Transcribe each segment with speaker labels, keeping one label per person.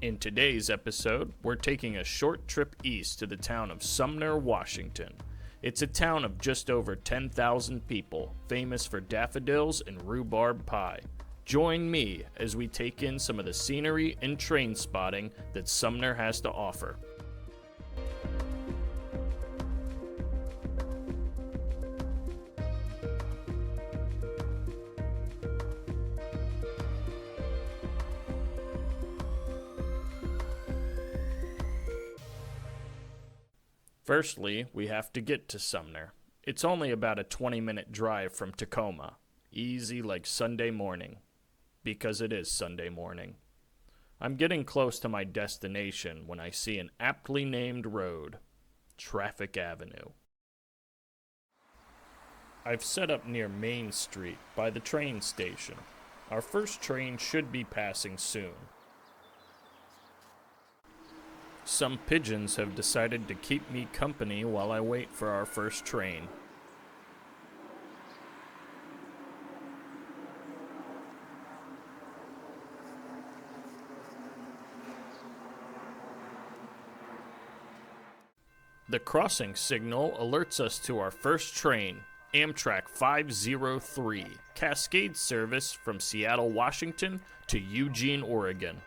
Speaker 1: In today's episode, we're taking a short trip east to the town of Sumner, Washington. It's a town of just over 10,000 people, famous for daffodils and rhubarb pie. Join me as we take in some of the scenery and train spotting that Sumner has to offer. Firstly, we have to get to Sumner. It's only about a 20-minute drive from Tacoma. Easy like Sunday morning. Because it is Sunday morning. I'm getting close to my destination when I see an aptly named road, Traffic Avenue. I've set up near Main Street by the train station. Our first train should be passing soon. Some pigeons have decided to keep me company while I wait for our first train. The crossing signal alerts us to our first train, Amtrak 503, Cascade service from Seattle, Washington to Eugene, Oregon.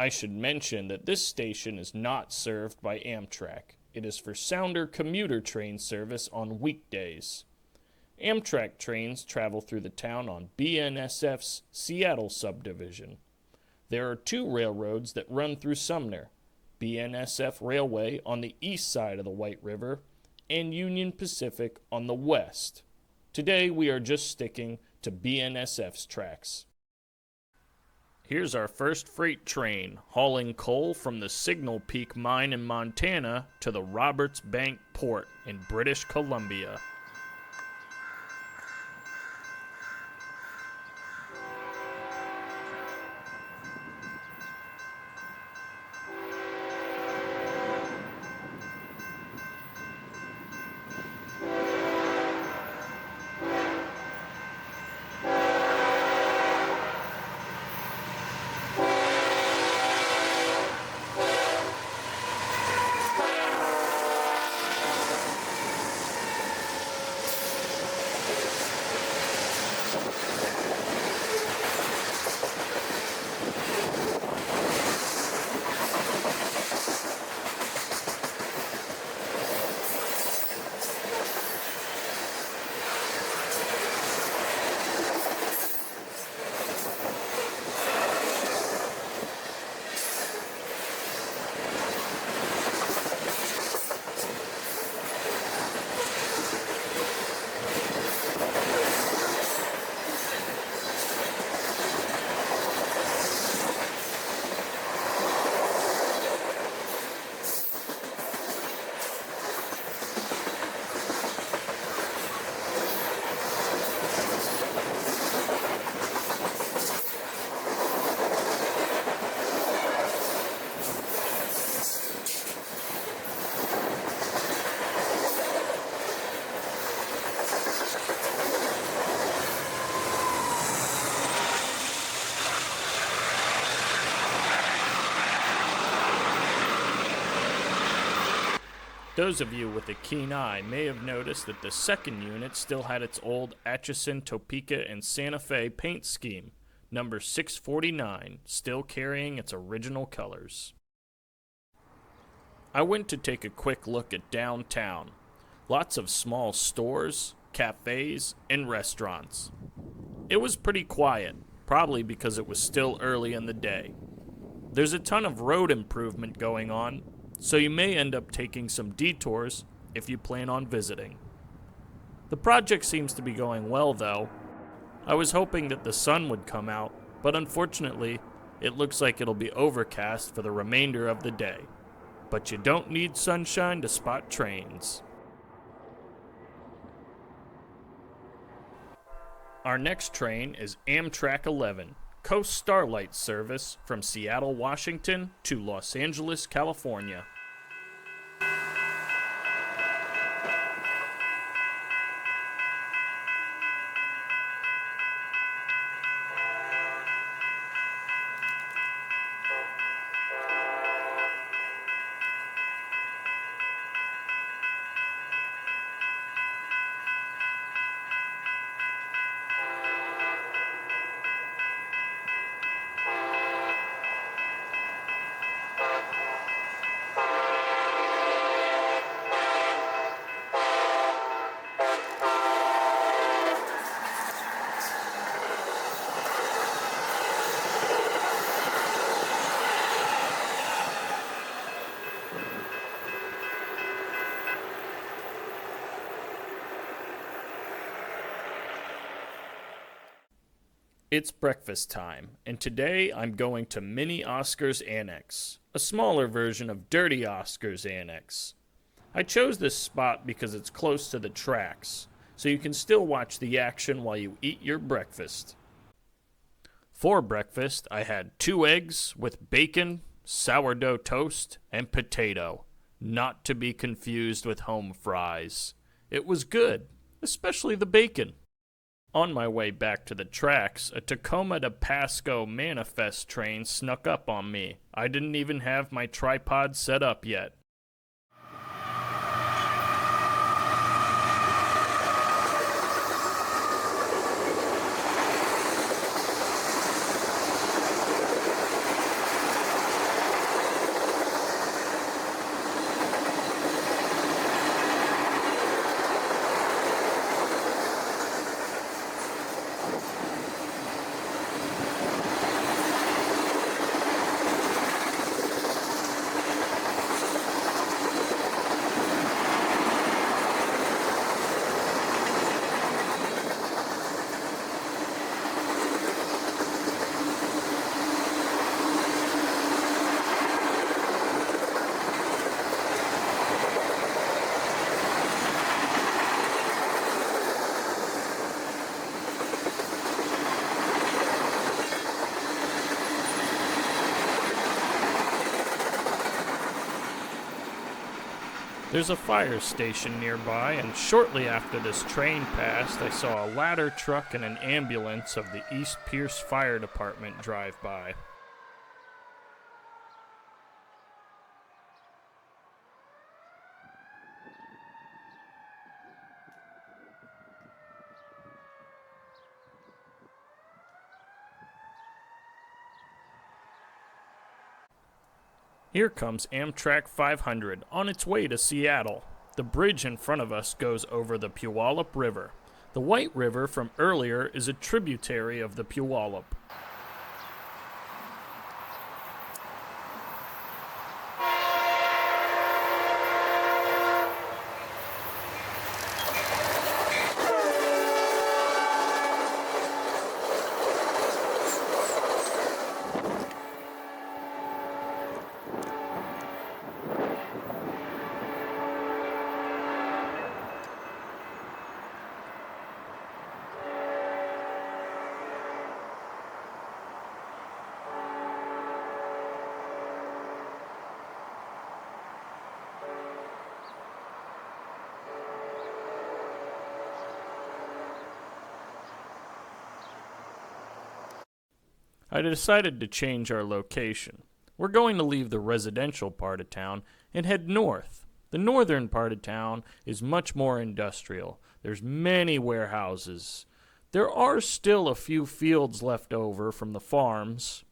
Speaker 1: I should mention that this station is not served by Amtrak. It is for Sumner commuter train service on weekdays. Amtrak trains travel through the town on BNSF's Seattle subdivision. There are two railroads that run through Sumner, BNSF Railway on the east side of the White River and Union Pacific on the west. Today we are just sticking to BNSF's tracks. Here's our first freight train, hauling coal from the Signal Peak mine in Montana to the Roberts Bank Port in British Columbia. Those of you with a keen eye may have noticed that the second unit still had its old Atchison, Topeka, and Santa Fe paint scheme, number 649, still carrying its original colors. I went to take a quick look at downtown. Lots of small stores, cafes, and restaurants. It was pretty quiet, probably because it was still early in the day. There's a ton of road improvement going on, so you may end up taking some detours if you plan on visiting. The project seems to be going well, though. I was hoping that the sun would come out, but unfortunately, it looks like it'll be overcast for the remainder of the day. But you don't need sunshine to spot trains. Our next train is Amtrak 11, Coast Starlight service from Seattle, Washington to Los Angeles, California. It's breakfast time, and today I'm going to Mini Oscar's Annex, a smaller version of Dirty Oscar's Annex. I chose this spot because it's close to the tracks, so you can still watch the action while you eat your breakfast. For breakfast, I had 2 eggs with bacon, sourdough toast, and potato, not to be confused with home fries. It was good, especially the bacon. On my way back to the tracks, a Tacoma to Pasco Manifest train snuck up on me. I didn't even have my tripod set up yet. There's a fire station nearby, and shortly after this train passed, I saw a ladder truck and an ambulance of the East Pierce Fire Department drive by. Here comes Amtrak 500 on its way to Seattle. The bridge in front of us goes over the Puyallup River. The White River from earlier is a tributary of the Puyallup. I decided to change our location. We're going to leave the residential part of town and head north. The northern part of town is much more industrial. There's many warehouses. There are still a few fields left over from the farms.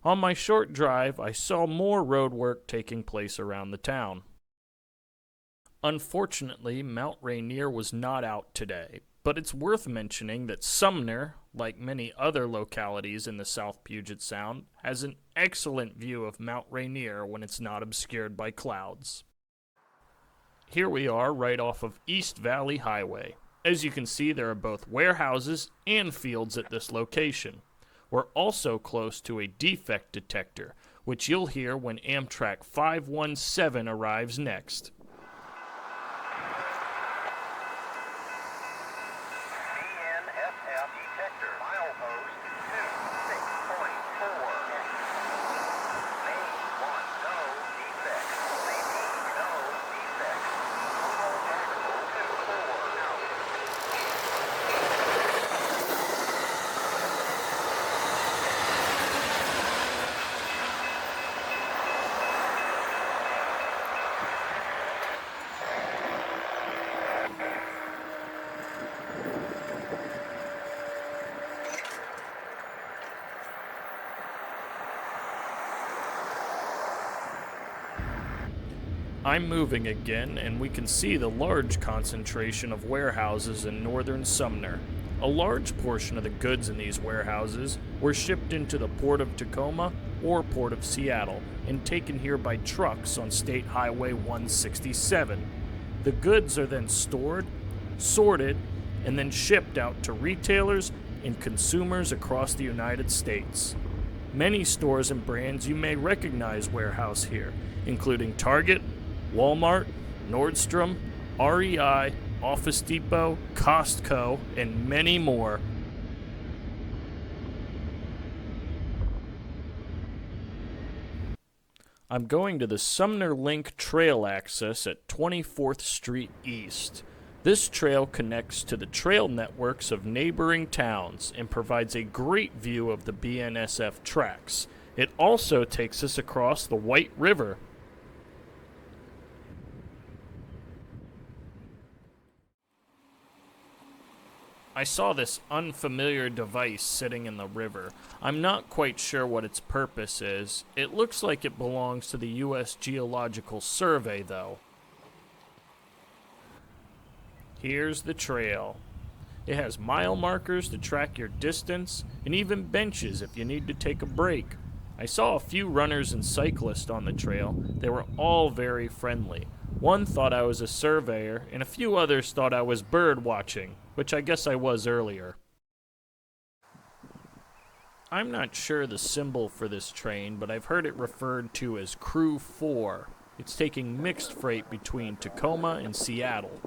Speaker 1: On my short drive, I saw more road work taking place around the town. Unfortunately, Mount Rainier was not out today, but it's worth mentioning that Sumner, like many other localities in the South Puget Sound, has an excellent view of Mount Rainier when it's not obscured by clouds. Here we are right off of East Valley Highway. As you can see, there are both warehouses and fields at this location. We're also close to a defect detector, which you'll hear when Amtrak 517 arrives next.
Speaker 2: BNSF detector, milepost 26.4. Main 1, no defect. Repeat, no defect. Total tactical 24, out.
Speaker 1: I'm moving again, and we can see the large concentration of warehouses in northern Sumner. A large portion of the goods in these warehouses were shipped into the Port of Tacoma or Port of Seattle and taken here by trucks on State Highway 167. The goods are then stored, sorted, and then shipped out to retailers and consumers across the United States. Many stores and brands you may recognize warehouse here, including Target, Walmart, Nordstrom, REI, Office Depot, Costco, and many more. I'm going to the Sumner Link Trail access at 24th Street East. This trail connects to the trail networks of neighboring towns and provides a great view of the BNSF tracks. It also takes us across the White River. I saw this unfamiliar device sitting in the river. I'm not quite sure what its purpose is. It looks like it belongs to the U.S. Geological Survey, though. Here's the trail. It has mile markers to track your distance, and even benches if you need to take a break. I saw a few runners and cyclists on the trail. They were all very friendly. One thought I was a surveyor, and a few others thought I was bird watching, which I guess I was earlier. I'm not sure the symbol for this train, but I've heard it referred to as Crew 4. It's taking mixed freight between Tacoma and Seattle.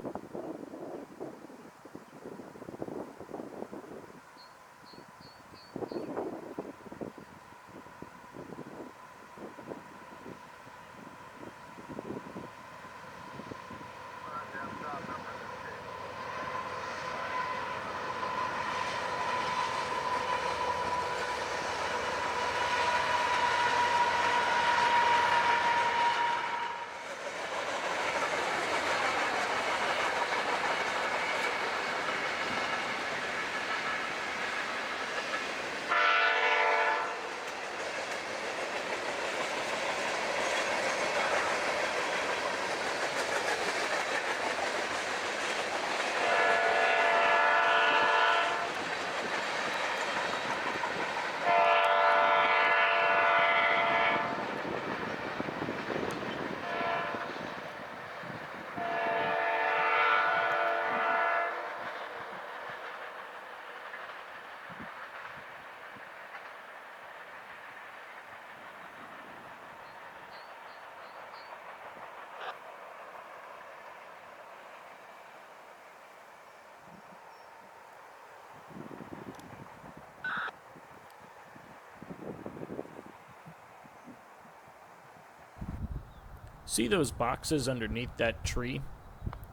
Speaker 1: See those boxes underneath that tree?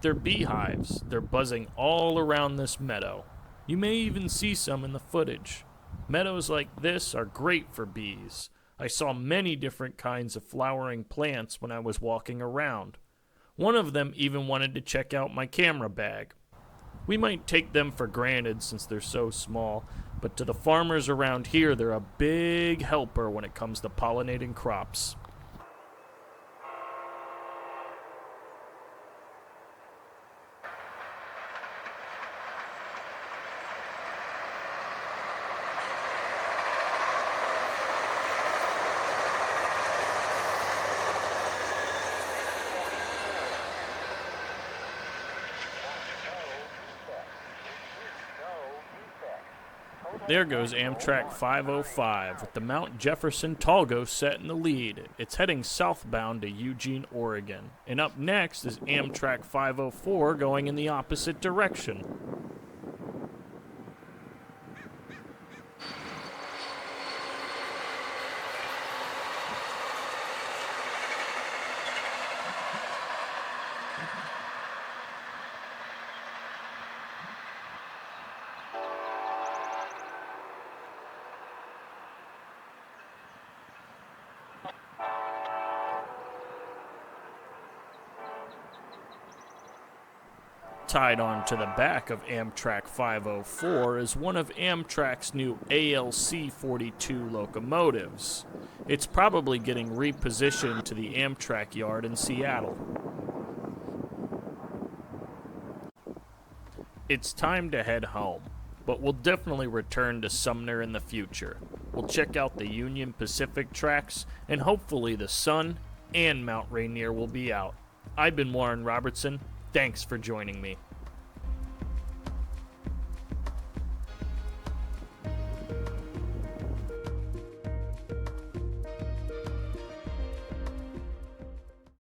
Speaker 1: They're beehives. They're buzzing all around this meadow. You may even see some in the footage. Meadows like this are great for bees. I saw many different kinds of flowering plants when I was walking around. One of them even wanted to check out my camera bag. We might take them for granted since they're so small, but to the farmers around here, they're a big helper when it comes to pollinating crops. There goes Amtrak 505 with the Mount Jefferson Talgo set in the lead. It's heading southbound to Eugene, Oregon. And up next is Amtrak 504 going in the opposite direction. Tied on to the back of Amtrak 504 is one of Amtrak's new ALC 42 locomotives. It's probably getting repositioned to the Amtrak yard in Seattle. It's time to head home, but we'll definitely return to Sumner in the future. We'll check out the Union Pacific tracks, and hopefully the sun and Mount Rainier will be out. I've been Warren Robertson. Thanks for joining me.